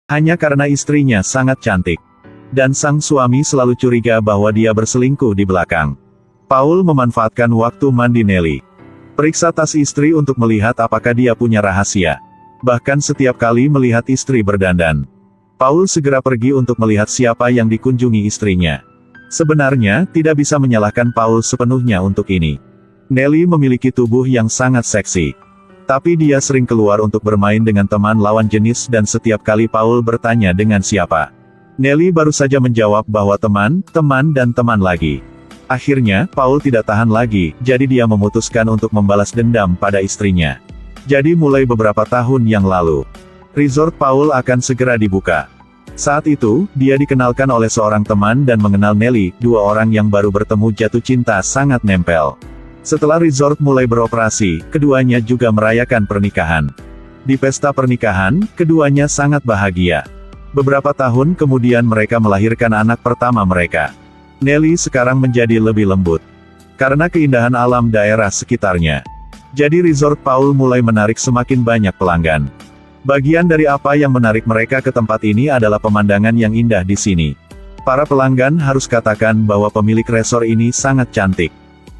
Hanya karena istrinya sangat cantik. Dan sang suami selalu curiga bahwa dia berselingkuh di belakang. Paul memanfaatkan waktu mandi Nelly. Periksa tas istri untuk melihat apakah dia punya rahasia. Bahkan setiap kali melihat istri berdandan, Paul segera pergi untuk melihat siapa yang dikunjungi istrinya. Sebenarnya, tidak bisa menyalahkan Paul sepenuhnya untuk ini. Nelly memiliki tubuh yang sangat seksi. Tapi dia sering keluar untuk bermain dengan teman lawan jenis dan setiap kali Paul bertanya dengan siapa, Nelly baru saja menjawab bahwa teman, dan teman lagi. Akhirnya, Paul tidak tahan lagi, jadi dia memutuskan untuk membalas dendam pada istrinya. Jadi mulai beberapa tahun yang lalu, resort Paul akan segera dibuka. Saat itu, dia dikenalkan oleh seorang teman dan mengenal Nelly, dua orang yang baru bertemu jatuh cinta sangat nempel. Setelah resort mulai beroperasi, keduanya juga merayakan pernikahan. Di pesta pernikahan, keduanya sangat bahagia. Beberapa tahun kemudian mereka melahirkan anak pertama mereka. Nelly sekarang menjadi lebih lembut karena keindahan alam daerah sekitarnya. Jadi resort Paul mulai menarik semakin banyak pelanggan. Bagian dari apa yang menarik mereka ke tempat ini adalah pemandangan yang indah di sini. Para pelanggan harus katakan bahwa pemilik resort ini sangat cantik.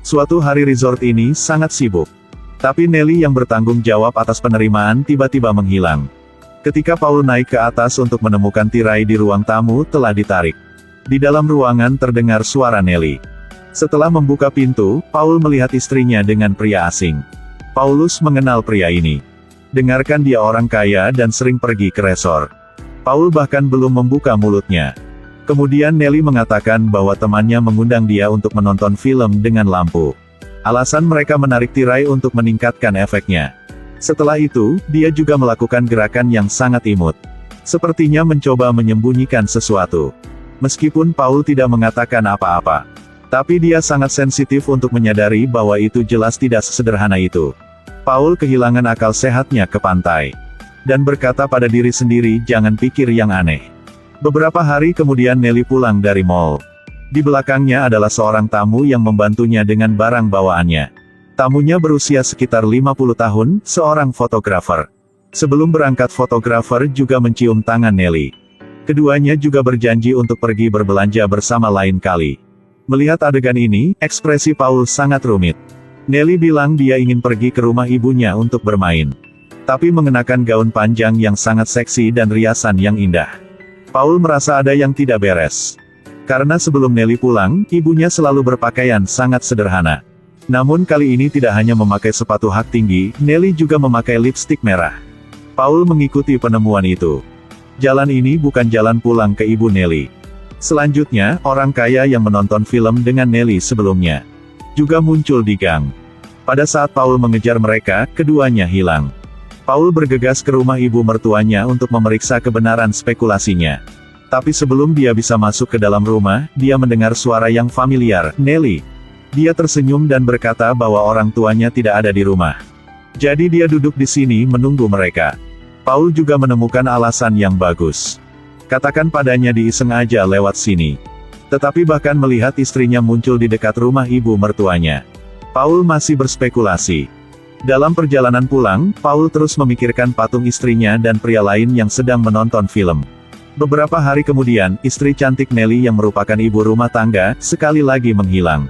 Suatu hari resort ini sangat sibuk. Tapi Nelly yang bertanggung jawab atas penerimaan tiba-tiba menghilang. Ketika Paul naik ke atas untuk menemukan tirai di ruang tamu telah ditarik. Di dalam ruangan terdengar suara Nelly. Setelah membuka pintu, Paul melihat istrinya dengan pria asing. Paulus mengenal pria ini. Dengarkan dia orang kaya dan sering pergi ke resort. Paul bahkan belum membuka mulutnya. Kemudian Nelly mengatakan bahwa temannya mengundang dia untuk menonton film dengan lampu. Alasan mereka menarik tirai untuk meningkatkan efeknya. Setelah itu, dia juga melakukan gerakan yang sangat imut. Sepertinya mencoba menyembunyikan sesuatu. Meskipun Paul tidak mengatakan apa-apa. Tapi dia sangat sensitif untuk menyadari bahwa itu jelas tidak sesederhana itu. Paul kehilangan akal sehatnya ke pantai. Dan berkata pada diri sendiri jangan pikir yang aneh. Beberapa hari kemudian Nelly pulang dari mall. Di belakangnya adalah seorang tamu yang membantunya dengan barang bawaannya. Tamunya berusia sekitar 50 tahun, seorang fotografer. Sebelum berangkat fotografer juga mencium tangan Nelly. Keduanya juga berjanji untuk pergi berbelanja bersama lain kali. Melihat adegan ini, ekspresi Paul sangat rumit. Nelly bilang dia ingin pergi ke rumah ibunya untuk bermain. Tapi mengenakan gaun panjang yang sangat seksi dan riasan yang indah. Paul merasa ada yang tidak beres. Karena sebelum Nelly pulang, ibunya selalu berpakaian sangat sederhana. Namun kali ini tidak hanya memakai sepatu hak tinggi, Nelly juga memakai lipstik merah. Paul mengikuti penemuan itu. Jalan ini bukan jalan pulang ke ibu Nelly. Selanjutnya, orang kaya yang menonton film dengan Nelly sebelumnya juga muncul di gang. Pada saat Paul mengejar mereka, keduanya hilang. Paul bergegas ke rumah ibu mertuanya untuk memeriksa kebenaran spekulasinya. Tapi sebelum dia bisa masuk ke dalam rumah, dia mendengar suara yang familiar, Nelly. Dia tersenyum dan berkata bahwa orang tuanya tidak ada di rumah. Jadi dia duduk di sini menunggu mereka. Paul juga menemukan alasan yang bagus. Katakan padanya diiseng aja lewat sini. Tetapi bahkan melihat istrinya muncul di dekat rumah ibu mertuanya. Paul masih berspekulasi. Dalam perjalanan pulang, Paul terus memikirkan patung istrinya dan pria lain yang sedang menonton film. Beberapa hari kemudian, istri cantik Nelly yang merupakan ibu rumah tangga, sekali lagi menghilang.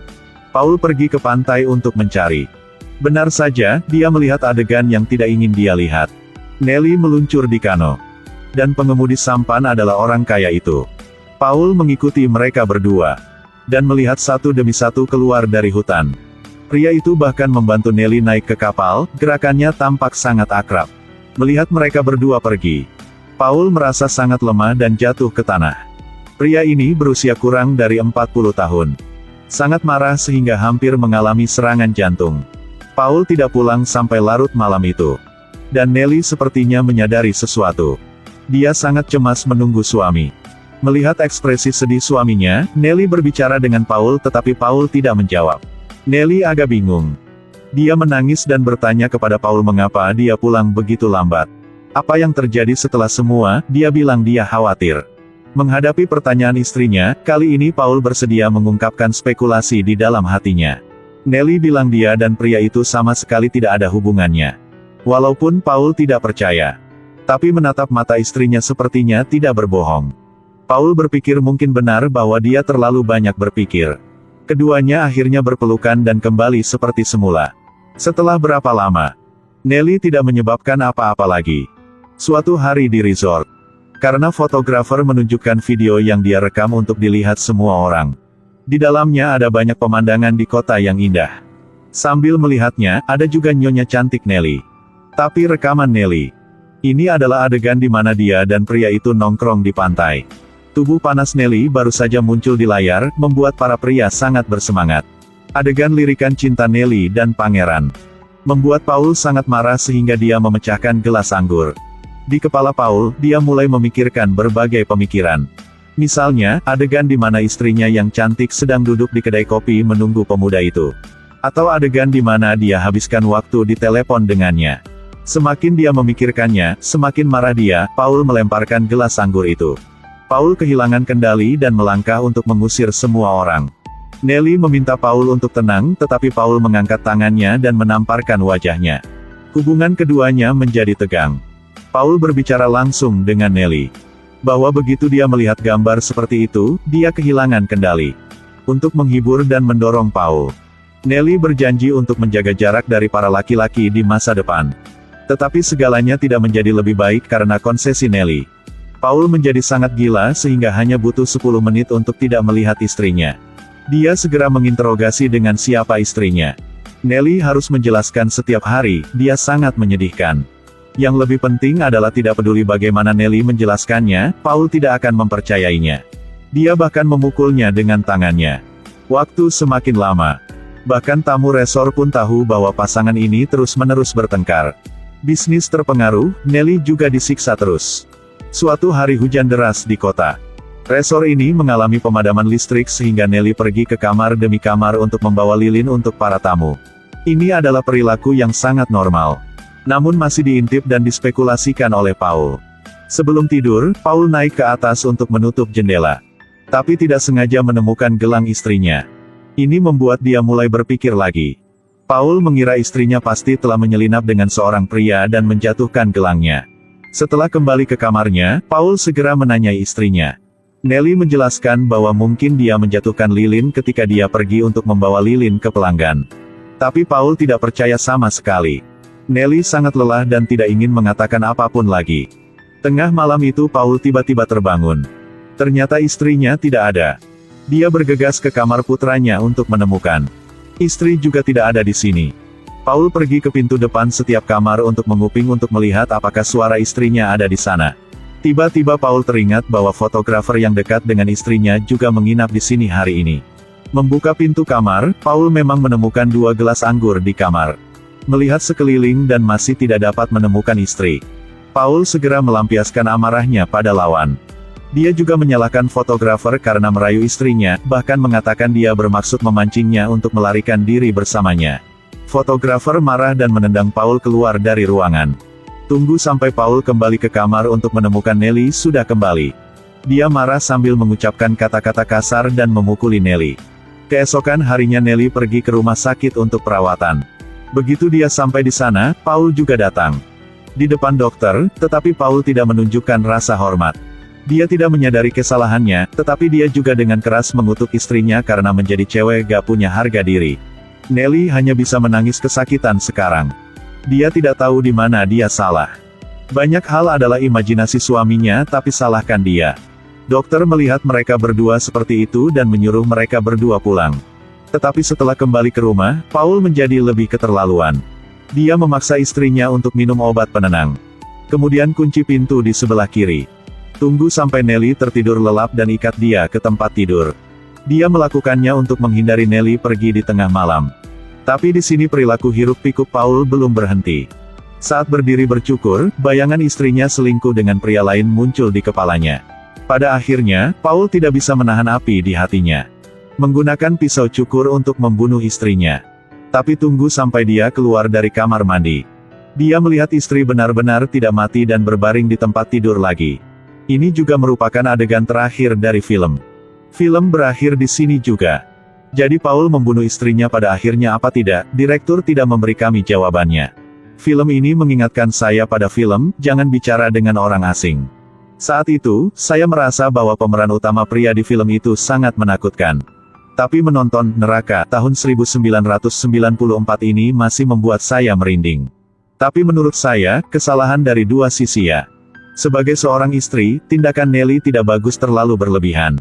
Paul pergi ke pantai untuk mencari. Benar saja, dia melihat adegan yang tidak ingin dia lihat. Nelly meluncur di kano. Dan pengemudi sampan adalah orang kaya itu. Paul mengikuti mereka berdua. Dan melihat satu demi satu keluar dari hutan. Pria itu bahkan membantu Nelly naik ke kapal, gerakannya tampak sangat akrab. Melihat mereka berdua pergi, Paul merasa sangat lemah dan jatuh ke tanah. Pria ini berusia kurang dari 40 tahun. Sangat marah sehingga hampir mengalami serangan jantung. Paul tidak pulang sampai larut malam itu. Dan Nelly sepertinya menyadari sesuatu. Dia sangat cemas menunggu suami. Melihat ekspresi sedih suaminya, Nelly berbicara dengan Paul tetapi Paul tidak menjawab. Nelly agak bingung. Dia menangis dan bertanya kepada Paul mengapa dia pulang begitu lambat. Apa yang terjadi setelah semua, dia bilang dia khawatir. Menghadapi pertanyaan istrinya, kali ini Paul bersedia mengungkapkan spekulasi di dalam hatinya. Nelly bilang dia dan pria itu sama sekali tidak ada hubungannya. Walaupun Paul tidak percaya. Tapi menatap mata istrinya sepertinya tidak berbohong. Paul berpikir mungkin benar bahwa dia terlalu banyak berpikir. Keduanya akhirnya berpelukan dan kembali seperti semula. Setelah berapa lama, Nelly tidak menyebabkan apa-apa lagi. Suatu hari di resort, karena fotografer menunjukkan video yang dia rekam untuk dilihat semua orang. Di dalamnya ada banyak pemandangan di kota yang indah. Sambil melihatnya, ada juga nyonya cantik Nelly. Tapi rekaman Nelly ini adalah adegan di mana dia dan pria itu nongkrong di pantai. Tubuh panas Nelly baru saja muncul di layar, membuat para pria sangat bersemangat. Adegan lirikan cinta Nelly dan pangeran membuat Paul sangat marah sehingga dia memecahkan gelas anggur. Di kepala Paul, dia mulai memikirkan berbagai pemikiran. Misalnya, adegan di mana istrinya yang cantik sedang duduk di kedai kopi menunggu pemuda itu. Atau adegan di mana dia habiskan waktu di telepon dengannya. Semakin dia memikirkannya, semakin marah dia. Paul melemparkan gelas anggur itu. Paul kehilangan kendali dan melangkah untuk mengusir semua orang. Nelly meminta Paul untuk tenang, tetapi Paul mengangkat tangannya dan menamparkan wajahnya. Hubungan keduanya menjadi tegang. Paul berbicara langsung dengan Nelly. Bahwa begitu dia melihat gambar seperti itu, dia kehilangan kendali. Untuk menghibur dan mendorong Paul, Nelly berjanji untuk menjaga jarak dari para laki-laki di masa depan. Tetapi segalanya tidak menjadi lebih baik karena konsesi Nelly. Paul menjadi sangat gila sehingga hanya butuh 10 menit untuk tidak melihat istrinya. Dia segera menginterogasi dengan siapa istrinya. Nelly harus menjelaskan setiap hari, dia sangat menyedihkan. Yang lebih penting adalah tidak peduli bagaimana Nelly menjelaskannya, Paul tidak akan mempercayainya. Dia bahkan memukulnya dengan tangannya. Waktu semakin lama. Bahkan tamu resor pun tahu bahwa pasangan ini terus-menerus bertengkar. Bisnis terpengaruh, Nelly juga disiksa terus. Suatu hari hujan deras di kota. Resor ini mengalami pemadaman listrik sehingga Nelly pergi ke kamar demi kamar untuk membawa lilin untuk para tamu. Ini adalah perilaku yang sangat normal. Namun masih diintip dan dispekulasikan oleh Paul. Sebelum tidur, Paul naik ke atas untuk menutup jendela. Tapi tidak sengaja menemukan gelang istrinya. Ini membuat dia mulai berpikir lagi. Paul mengira istrinya pasti telah menyelinap dengan seorang pria dan menjatuhkan gelangnya. Setelah kembali ke kamarnya, Paul segera menanyai istrinya. Nelly menjelaskan bahwa mungkin dia menjatuhkan lilin ketika dia pergi untuk membawa lilin ke pelanggan. Tapi Paul tidak percaya sama sekali. Nelly sangat lelah dan tidak ingin mengatakan apapun lagi. Tengah malam itu Paul tiba-tiba terbangun. Ternyata istrinya tidak ada. Dia bergegas ke kamar putranya untuk menemukan. Istri juga tidak ada di sini. Paul pergi ke pintu depan setiap kamar untuk menguping untuk melihat apakah suara istrinya ada di sana. Tiba-tiba Paul teringat bahwa fotografer yang dekat dengan istrinya juga menginap di sini hari ini. Membuka pintu kamar, Paul memang menemukan 2 gelas anggur di kamar. Melihat sekeliling dan masih tidak dapat menemukan istri, Paul segera melampiaskan amarahnya pada lawan. Dia juga menyalahkan fotografer karena merayu istrinya, bahkan mengatakan dia bermaksud memancingnya untuk melarikan diri bersamanya. Fotografer marah dan menendang Paul keluar dari ruangan. Tunggu sampai Paul kembali ke kamar untuk menemukan Nelly sudah kembali. Dia marah sambil mengucapkan kata-kata kasar dan memukuli Nelly. Keesokan harinya Nelly pergi ke rumah sakit untuk perawatan. Begitu dia sampai di sana, Paul juga datang. Di depan dokter, tetapi Paul tidak menunjukkan rasa hormat. Dia tidak menyadari kesalahannya, tetapi dia juga dengan keras mengutuk istrinya karena menjadi cewek gak punya harga diri. Nelly hanya bisa menangis kesakitan sekarang. Dia tidak tahu di mana dia salah. Banyak hal adalah imajinasi suaminya, tapi salahkan dia. Dokter melihat mereka berdua seperti itu dan menyuruh mereka berdua pulang. Tetapi setelah kembali ke rumah, Paul menjadi lebih keterlaluan. Dia memaksa istrinya untuk minum obat penenang. Kemudian kunci pintu di sebelah kiri. Tunggu sampai Nelly tertidur lelap dan ikat dia ke tempat tidur. Dia melakukannya untuk menghindari Nelly pergi di tengah malam. Tapi di sini perilaku hiruk-pikuk Paul belum berhenti. Saat berdiri bercukur, bayangan istrinya selingkuh dengan pria lain muncul di kepalanya. Pada akhirnya, Paul tidak bisa menahan api di hatinya. Menggunakan pisau cukur untuk membunuh istrinya. Tapi tunggu sampai dia keluar dari kamar mandi. Dia melihat istri benar-benar tidak mati dan berbaring di tempat tidur lagi. Ini juga merupakan adegan terakhir dari film. Film berakhir di sini juga. Jadi Paul membunuh istrinya pada akhirnya apa tidak, direktur tidak memberi kami jawabannya. Film ini mengingatkan saya pada film Jangan Bicara dengan Orang Asing. Saat itu, saya merasa bahwa pemeran utama pria di film itu sangat menakutkan. Tapi menonton Neraka tahun 1994 ini masih membuat saya merinding. Tapi menurut saya, kesalahan dari dua sisi ya. Sebagai seorang istri, tindakan Nelly tidak bagus terlalu berlebihan.